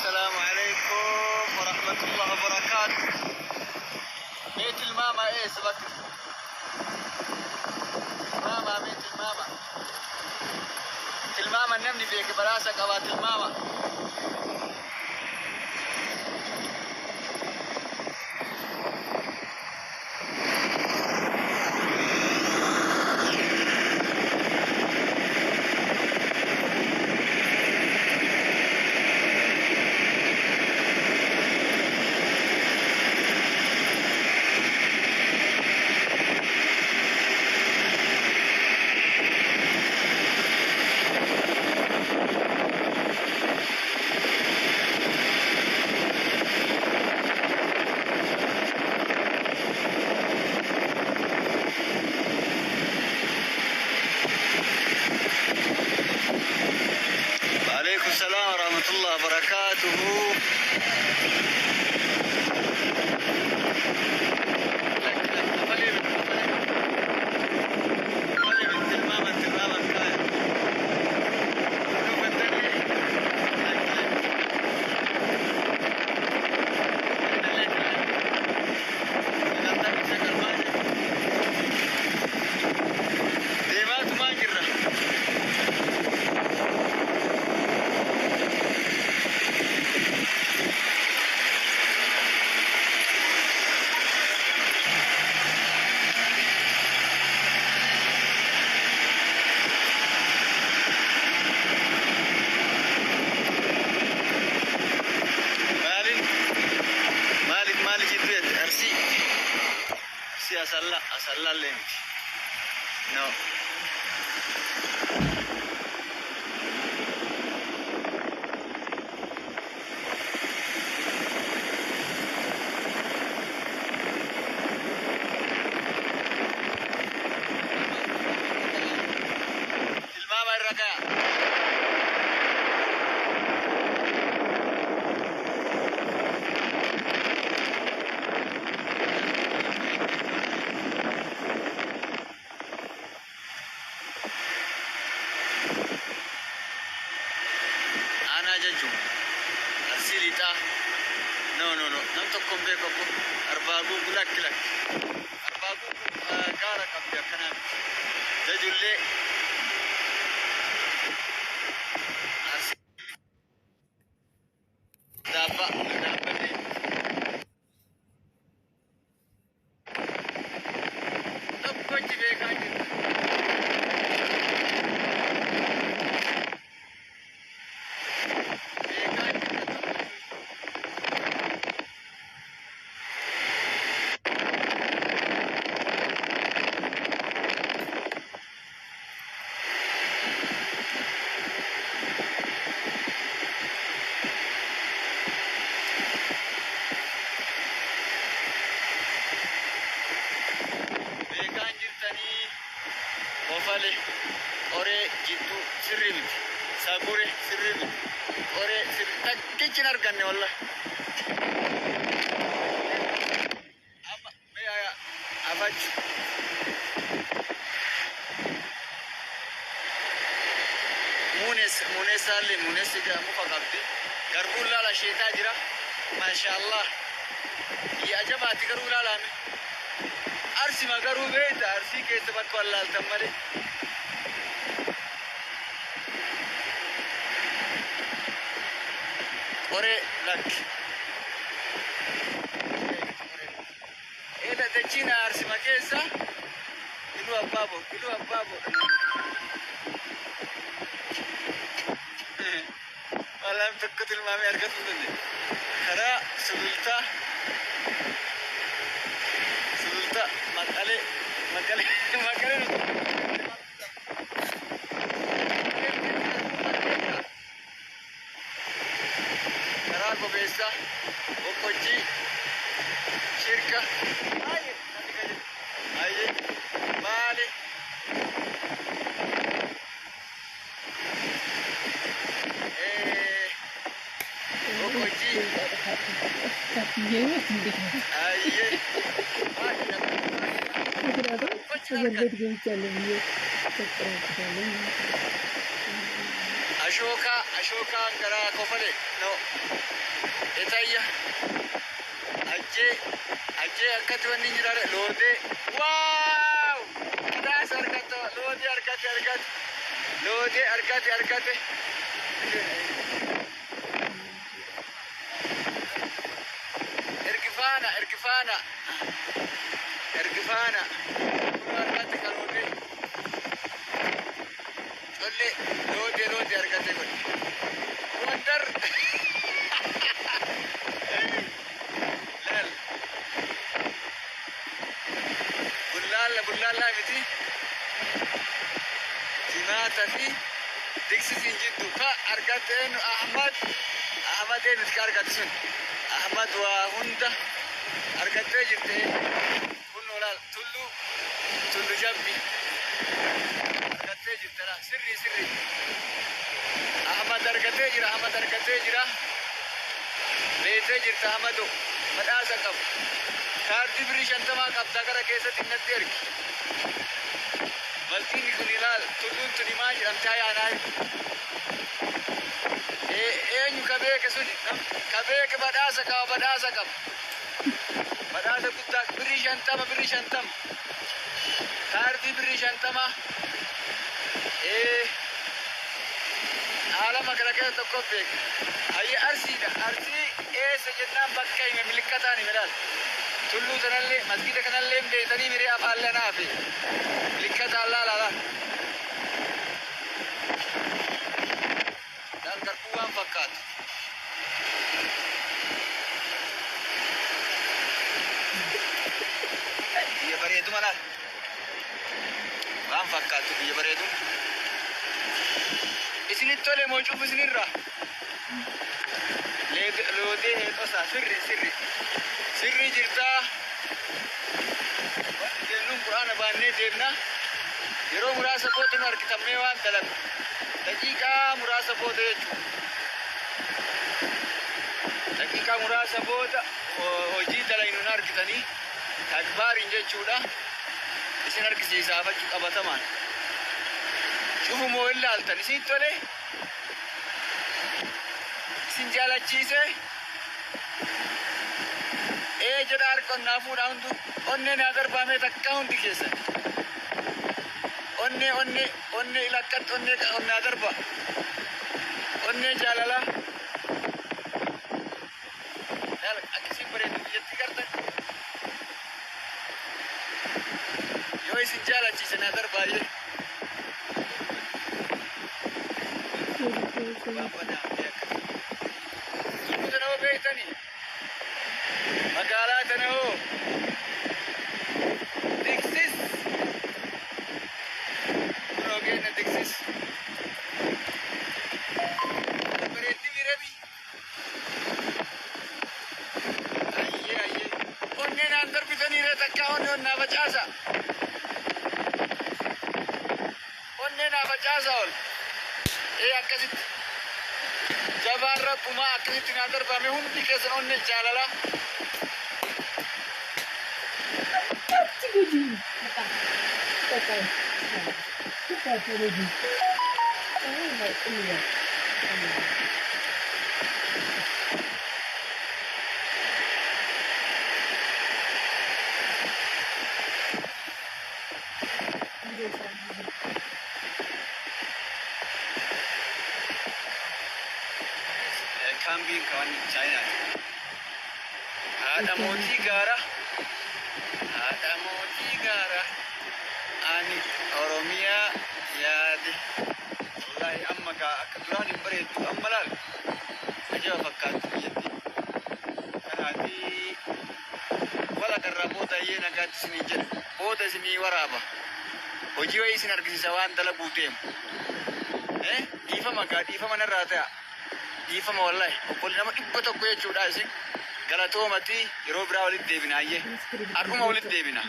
السلام عليكم ورحمة الله وبركاته. بيت الماما ايه سبك؟ ماما بيت الماما. الماما نمني بيك براسك أبات الماما. وعليكم السلام ورحمة الله وبركاته. Asalla lent. No. الماما الركع. أنا جنجو أرسليتا no نم تكون بيكو أربعة لك أربعة كارك أبدا كنام جنجولي دابا طب كنت بيكا Ofale, ore jitu sirrimit, sagure sirrimit, ore sirrit kitchen arganne walla. Amma me aya abaj. Munes ali munes ga mufaqabdi. Garbulla la sheta jira. Mashallah. Ya jabati garbulla la me. Arsi magaru beita arsi ke sabat wallal tamale ore lak eda de china arsi makesa ilu ababo wala takkutul mami argat mudde khara sulta makale Karago besa okoji shirka aye mali okoji aye Ashoka gara kofale no etayya ajje akkati wanni jirare loode wow das argato loode argate ergifana argate kalode tolle loode argate kon wonder bullalla miti jimata fi diksisin jiddu ka argateen ahmad nuti ka argate sun ahmad waa hunda argatee jirte kun olaal tullu jabbi argatee jirtera sirri ahmad argatee jira beetee jirta ahmadu badhaasa qabu kaartii birrii 50 qabda gara keessatti natti ergi baltiin kun ilaal tulluun tuni maa jedhamtaa yaanaa eenyu ka beeke suni ka beeke badhaasa qaba badhaasa guddaa birrii 50 kaartii birrii 50 alama kana keessa tokko beeke ayye arsii eessa jennaan bakka hime miliqqataan hime tullu tanallee masgida kanallee beetanii miree afaallee naafi miliqqataan laala garbuu waan fakkaatu biyya bareeduma laal waan fakkaatu biyya bareedu isinitti tole moo cufu isinirra loodee heexosa sirri jirtaa wanti deemnuun quraana baannee deemna yeroo muraasa booda nu argitammee waan dalagu daqiiqaa muraasa booda jechuudha daqiiqaa muraasa booda hojii dalaynu nu argitanii takbaariin jechuudha isin argisiisaa fakkii qabatamaan cufu moo ilaaltan isin tole isin jaalachiise jedha harkonnaa fuudha hundu onnee naa darbaamee takka hundi keessan onne ilakkat onnaa darba onnee jaalala akkasiin bareedu biyyatti gartan yoo isin jaalachiise naa darbaayyee tullu beeytanii magaalaa tana hoo diksis kun ogeenya diksis bareeddi mirebi ayyee onnee naan darbitaniire takka onnee facaasa ol akkasitti jabaan rabbumaa akkasitti naa darbame hundi keessan onnee jaalala kambiin kawan China ada mooti gara ani Oromiyaa yaade wallahi amma ka akka duraan hin bareedu amma laal ajaba fakkaatu biyyatti kanaati wala garraa booda iyyee nagaatti isinii jedha booda isinii waraaba hojii wayii isin argisiisa waan dalaguu deemu dhiifama narraa ta'a dhiifama wallahi obbolli nama 100 jechuudha isin galatoomati yeroo biraa walitti deebina ayyee har'uma walitti deebina